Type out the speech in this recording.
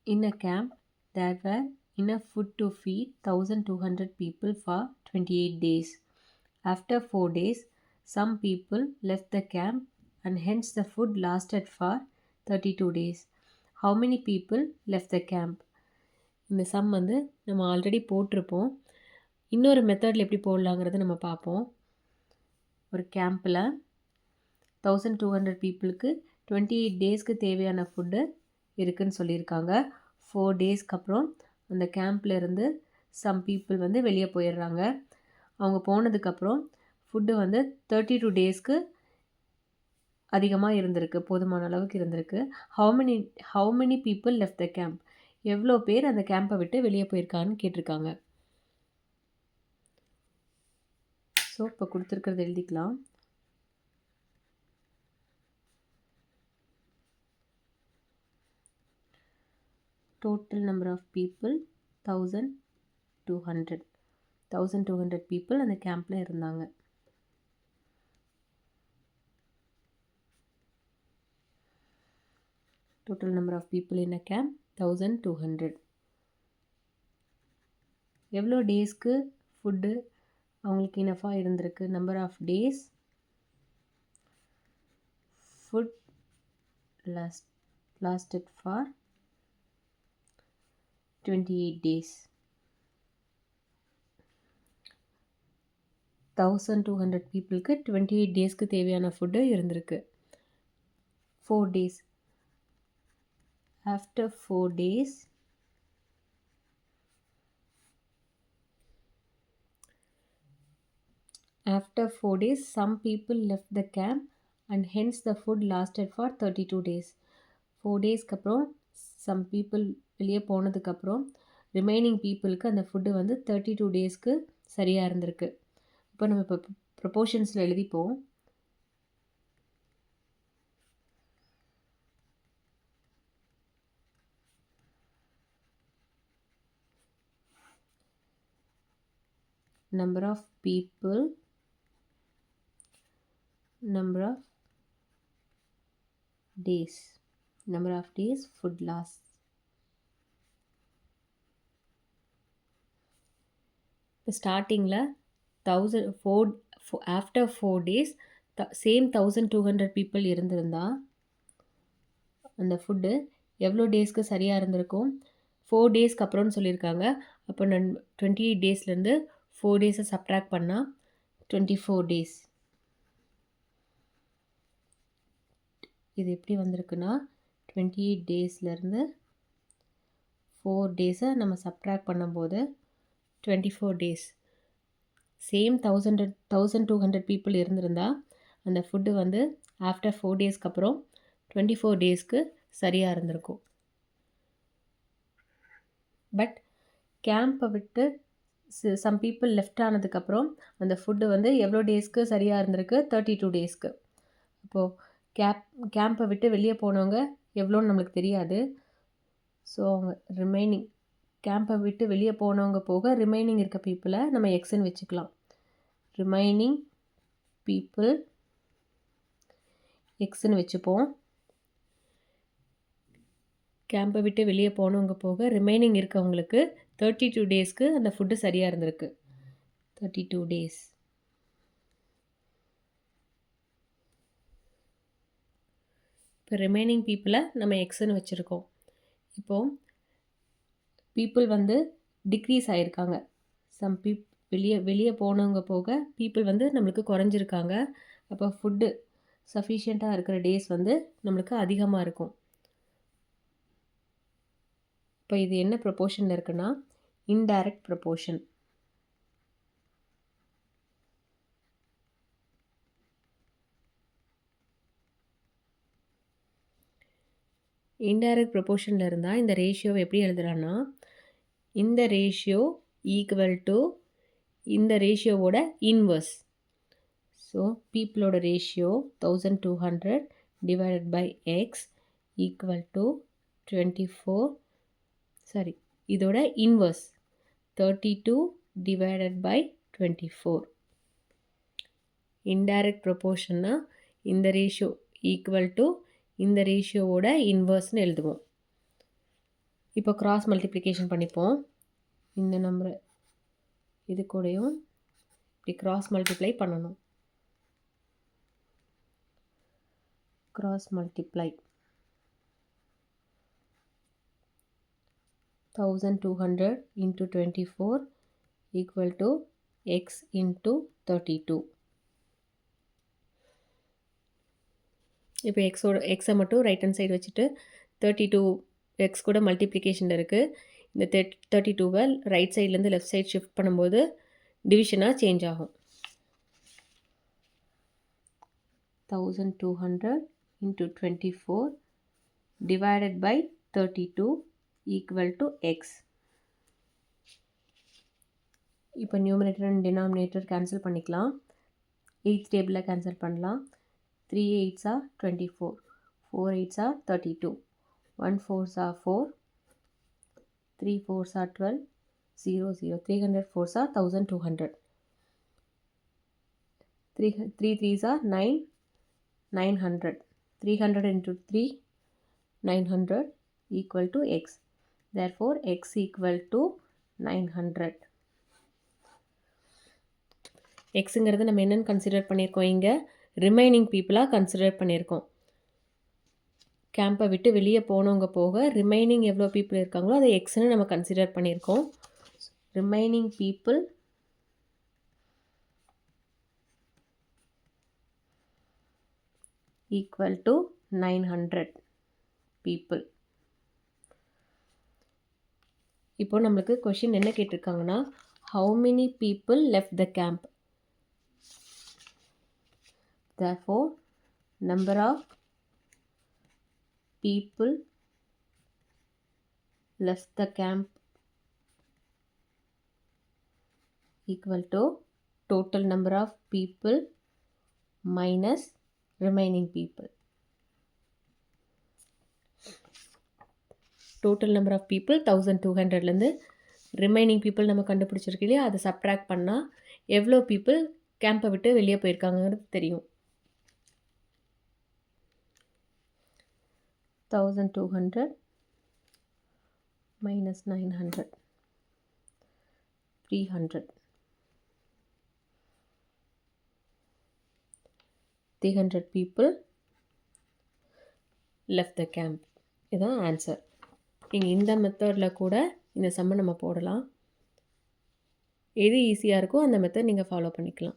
In a camp, there were enough food to feed 1200 people for 28 days. After 4 days, some people left the camp and hence the food lasted for 32 days. How many people left the camp? இந்த some வந்து நம்ம already போட்டிருப்போம். இன்னொரு மெத்தடில் எப்படி போடலாங்கிறத நம்ம பார்ப்போம். ஒரு கேம்பில் 1200 பீப்புளுக்கு 28 டேஸ்க்கு தேவையான ஃபுட்டு இருக்குதுன்னு சொல்லியிருக்காங்க. 4 டேஸ்க்கு அப்புறம் அந்த கேம்பில் இருந்து சம் பீப்புள் வந்து வெளியே போயிடுறாங்க. அவங்க போனதுக்கப்புறம் ஃபுட்டு வந்து 32 டேஸ்க்கு அதிகமாக இருந்திருக்கு, போதுமான அளவுக்கு இருந்திருக்கு. How many people left the camp? எவ்வளோ பேர் அந்த கேம்பை விட்டு வெளியே போயிருக்கான்னு கேட்டிருக்காங்க. ஸோ இப்போ கொடுத்துருக்கிறத எழுதிக்கலாம். Total number of people 1200 people அந்த கேம்பில் இருந்தாங்க. Total number of people in a camp 1200. எவ்வளோ டேஸ்க்கு ஃபுட்டு அவங்களுக்கு இனஃபாக இருந்திருக்கு? Number of days food lasted for 28 days. 1200 பீப்புளுக்கு 28 டேஸ்க்கு தேவையான ஃபுட்டு இருந்திருக்கு. 4 days. After 4 days, some people left the camp and hence the food lasted for 32 days. 4 டேஸ்க்கு அப்புறம் சம் பீப்புள் வெளியே போனதுக்கப்புறம் ரிமைனிங் பீப்புளுக்கு அந்த ஃபுட்டு வந்து 32 டேஸ்க்கு சரியாக இருந்திருக்கு. இப்போ நம்ம இப்போ ப்ரொபோர்ஷன்ஸில் எழுதிப்போம். Number of people, number of days food loss. இப்போ ஸ்டார்டிங்கில் ஆஃப்டர் 4 டேஸ் சேம் 1200 பீப்புள் இருந்திருந்தா அந்த ஃபுட்டு எவ்வளோ டேஸ்க்கு சரியாக இருந்திருக்கும்? 4 டேஸ்க்கு அப்புறம்னு சொல்லியிருக்காங்க. அப்போ 28 டேஸ்லேருந்து 4 டேஸை சப்ட்ராக்ட் பண்ணால் 24 டேஸ். இது எப்படி வந்திருக்குன்னா 28 டேஸ்லேருந்து 4 டேஸை நம்ம சப்ட்ராக்ட் பண்ணும்போது 24 டேஸ். சேம் 1200 பீப்புள் இருந்திருந்தா அந்த ஃபுட்டு வந்து ஆஃப்டர் 4 டேஸ்க்கு அப்புறம் 24 டேஸ்க்கு சரியாக இருந்திருக்கும். பட் கேம்பை விட்டு சம் பீப்புள் லெஃப்ட் ஆனதுக்கப்புறம் அந்த ஃபுட்டு வந்து எவ்வளோ டேஸ்க்கு சரியாக இருந்திருக்கு? 32 டேஸ்க்கு. அப்போது கேம்பை விட்டு வெளியே போனவங்க எவ்வளோன்னு நம்மளுக்கு தெரியாது. ஸோ அவங்க ரிமைனிங் கேம்பை விட்டு வெளியே போனவங்க போக ரிமைனிங் இருக்க பீப்புளை நம்ம எக்ஸ்ன்னு வச்சுக்கலாம். ரிமைனிங் பீப்புள் எக்ஸ்ன்னு வச்சுப்போம். கேம்பை விட்டு வெளியே போனவங்க போக ரிமைனிங் இருக்கவங்களுக்கு 32 டேஸ்க்கு அந்த ஃபுட்டு சரியாக இருந்திருக்கு. 32 டேஸ். இப்போ ரிமைனிங் பீப்புளை நம்ம எக்ஸ்ன்னு வச்சுருக்கோம். இப்போது பீப்புள் வந்து டிக்ரீஸ் ஆகிருக்காங்க. சம் வெளியே போனவங்க போக பீப்புள் வந்து நம்மளுக்கு குறைஞ்சிருக்காங்க. அப்போ ஃபுட்டு சஃபிஷியண்ட்டாக இருக்கிற டேஸ் வந்து நம்மளுக்கு அதிகமாக இருக்கும். இப்போ இது என்ன ப்ரொபோர்ஷனில் இருக்குன்னா இன்டைரக்ட் ப்ரொபோர்ஷன். இன்டைரக்ட் ப்ரொபோர்ஷனில் இருந்தால் இந்த ரேஷியோவை எப்படி எழுதலான்னா இந்த ரேஷியோ ஈக்குவல் டு இந்த ரேஷியோவோட இன்வர்ஸ். ஸோ பீப்புளோட ratio 1200 divided by x equal to 24. இதோட இன்வர்ஸ் 32 டிவைடட் பை 24. இன்டைரக்ட் ப்ரொபோர்ஷன்னா இந்த ரேஷியோ ஈக்குவல் டு இந்த ரேஷியோவோட இன்வர்ஸ்னு எழுதுவோம். இப்போ கிராஸ் மல்டிப்ளிகேஷன் பண்ணிப்போம். இந்த நம்பரை இது கூடயும் இப்படி கிராஸ் மல்டிப்ளை பண்ணணும். Cross multiply 1200 into 24 equal to x into 32. இப்போ எக்ஸை மட்டும் ரைட் ஹேண்ட் சைடு வச்சுட்டு 32 எக்ஸ் கூட மல்டிப்ளிகேஷன் இருக்குது. இந்த 32வை ரைட் சைட்லேருந்து லெஃப்ட் சைட் ஷிஃப்ட் பண்ணும்போது டிவிஷனாக சேஞ்ச் ஆகும். 1200 into 24 divided by 32 equal to x. இப்போ நியூமரேட்டர் அண்ட் டினாமினேட்டர் கேன்சல் பண்ணிக்கலாம். 8th டேபிளில் கேன்சல் பண்ணலாம். 3 8s are 24, 4 8s are 32, 1 4s are 4, 3 4s are 12, 0 0, 300 4s are 1200, 3 3s are 9, 900, 300 into 3, 900 equal to x. Therefore, x equal to 900. எக்ஸுங்கிறது நம்ம என்னென்னு consider பண்ணியிருக்கோம், இங்கே remaining பீப்புளாக consider பண்ணியிருக்கோம். கேம்பை விட்டு வெளியே போனவங்க போக ரிமைனிங் எவ்வளோ பீப்புள் இருக்காங்களோ அதை எக்ஸ்ன்னு நம்ம கன்சிடர் பண்ணியிருக்கோம். Remaining people equal to 900 people. இப்போ நம்மளுக்கு கொஷின் என்ன கேட்டிருக்காங்கன்னா, how many people left the camp? Therefore, number of people left the camp equal to total number of people minus remaining people. Total number of people 1200லேருந்து remaining people நம்ம கண்டுபிடிச்சிருக்கு இல்லையா, அதை subtract பண்ணால் எவ்வளோ பீப்புள் கேம்பை விட்டு வெளியே போயிருக்காங்கிறது தெரியும். 1200 minus 900, 300. 300 people left the camp. இதுதான் ஆன்சர். நீங்கள் இந்த மெத்தடில் கூட இந்த சம்மை நம்ம போடலாம். எது ஈஸியாக இருக்கோ அந்த மெத்தட் நீங்கள் ஃபாலோ பண்ணிக்கலாம்.